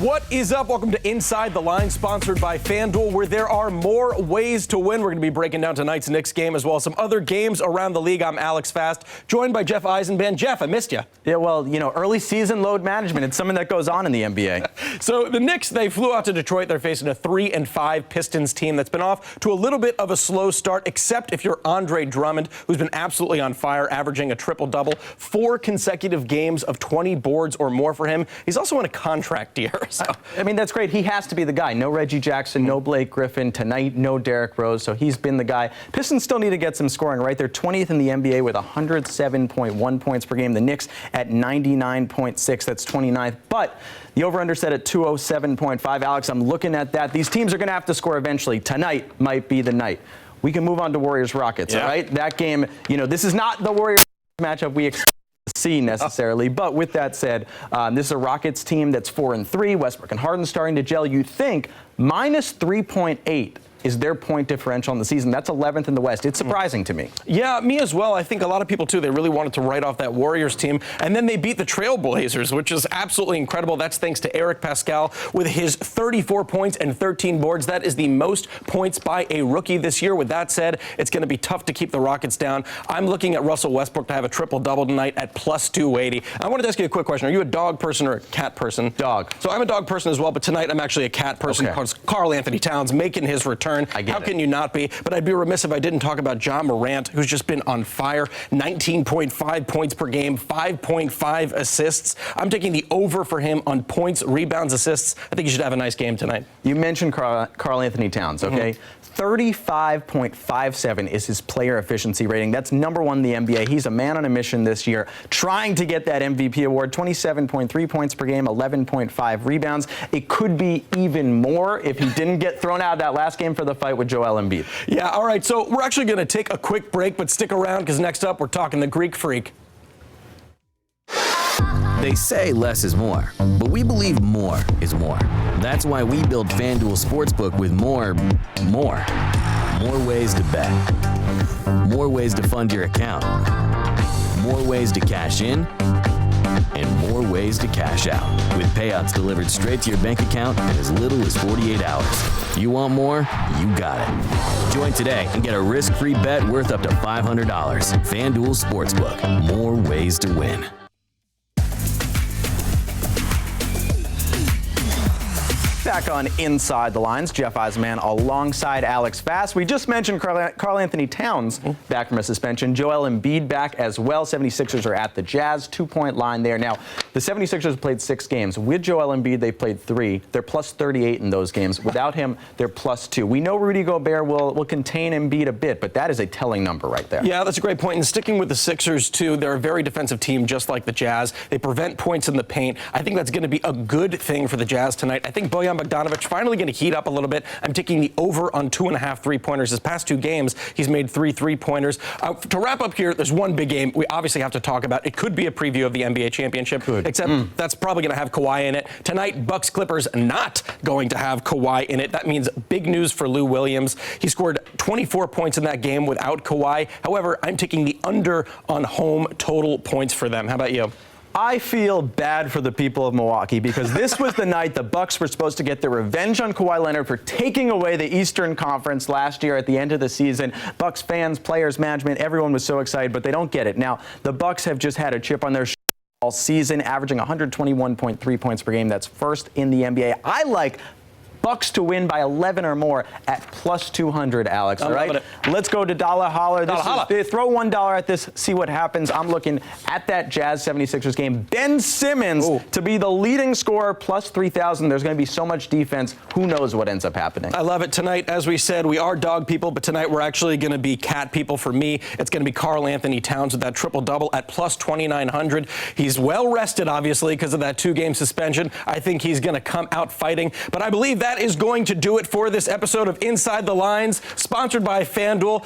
What is up? Welcome to Inside the Line, sponsored by FanDuel, where there are more ways to win. We're going to be breaking down tonight's Knicks game as well as some other games around the league. I'm Alex Fast, joined by Jeff Eisenband. Jeff, I missed you. Yeah, well, early season load management. It's something that goes on in the NBA. So the Knicks, they flew out to Detroit. They're facing a 3-5 Pistons team that's been off to a little bit of a slow start, except if you're Andre Drummond, who's been absolutely on fire, averaging a triple-double, 4 consecutive games of 20 boards or more for him. He's also in a contract year. So. I mean, that's great. He has to be the guy. No Reggie Jackson, no Blake Griffin. Tonight, no Derrick Rose. So he's been the guy. Pistons still need to get some scoring, right? They're 20th in the NBA with 107.1 points per game. The Knicks at 99.6. That's 29th. But the over-under set at 207.5. Alex, I'm looking at that. These teams are going to have to score eventually. Tonight might be the night. We can move on to Warriors-Rockets, all right? That game, this is not the Warriors matchup we expect to see necessarily. But with that said, this is a Rockets team that's 4-3. Westbrook and Harden starting to gel. You think minus 3.8 is their point differential in the season. That's 11th in the West. It's surprising to me. Yeah, me as well. I think a lot of people, too, they really wanted to write off that Warriors team. And then they beat the Trailblazers, which is absolutely incredible. That's thanks to Eric Pascal with his 34 points and 13 boards. That is the most points by a rookie this year. With that said, it's going to be tough to keep the Rockets down. I'm looking at Russell Westbrook to have a triple-double tonight at plus 280. I wanted to ask you a quick question. Are you a dog person or a cat person? Dog. So I'm a dog person as well, but tonight I'm actually a cat person. Okay. Karl Anthony Towns making his return. How can you not be? But I'd be remiss if I didn't talk about Ja Morant, who's just been on fire. 19.5 points per game, 5.5 assists. I'm taking the over for him on points, rebounds, assists. I think he should have a nice game tonight. You mentioned Karl Anthony Towns, okay? 35.57 is his player efficiency rating. That's number 1 in the NBA. He's a man on a mission this year, trying to get that MVP award. 27.3 points per game, 11.5 rebounds. It could be even more if he didn't get thrown out of that last game for the fight with Joel Embiid. Yeah, all right. So we're actually going to take a quick break, but stick around because next up we're talking the Greek Freak. They say less is more, but we believe more is more. That's why we build FanDuel Sportsbook with more ways to bet, more ways to fund your account, more ways to cash in, and more ways to cash out, with payouts delivered straight to your bank account in as little as 48 hours. You want more? You got it. Join today and get a risk-free bet worth up to $500. FanDuel Sportsbook. More ways to win. Back on Inside the Lines, Jeff Eisenman alongside Alex Fast. We just mentioned Karl Anthony Towns back from a suspension. Joel Embiid back as well. 76ers are at the Jazz. 2-point line there. Now, the 76ers played 6 games. With Joel Embiid, they played 3. They're plus 38 in those games. Without him, they're plus 2. We know Rudy Gobert will contain Embiid a bit, but that is a telling number right there. Yeah, that's a great point. And sticking with the Sixers, too, they're a very defensive team, just like the Jazz. They prevent points in the paint. I think that's going to be a good thing for the Jazz tonight. I think Bojan Bogdanovic finally going to heat up a little bit. I'm taking the over on 2.5 3-pointers. His past 2 games, he's made 3 3-pointers. To wrap up here, there's one big game we obviously have to talk about. It could be a preview of the NBA championship, except that's probably going to have Kawhi in it. Tonight, Bucks-Clippers not going to have Kawhi in it. That means big news for Lou Williams. He scored 24 points in that game without Kawhi. However, I'm taking the under on home total points for them. How about you? I feel bad for the people of Milwaukee because this was the night the Bucks were supposed to get their revenge on Kawhi Leonard for taking away the Eastern Conference last year at the end of the season. Bucks fans, players, management, everyone was so excited, but they don't get it. Now, the Bucks have just had a chip on their shoulder all season, averaging 121.3 points per game. That's first in the NBA. I like Bucks to win by 11 or more at plus 200, Alex. All right? Let's go to Dollar Holler. Throw $1 at this, see what happens. I'm looking at that Jazz 76ers game. Ben Simmons to be the leading scorer, plus 3,000. There's going to be so much defense. Who knows what ends up happening? I love it. Tonight, as we said, we are dog people, but tonight we're actually going to be cat people. For me, it's going to be Karl Anthony Towns with that triple-double at plus 2,900. He's well rested, obviously, because of that 2-game suspension. I think he's going to come out fighting, but I believe that is going to do it for this episode of Inside the Lines, sponsored by FanDuel.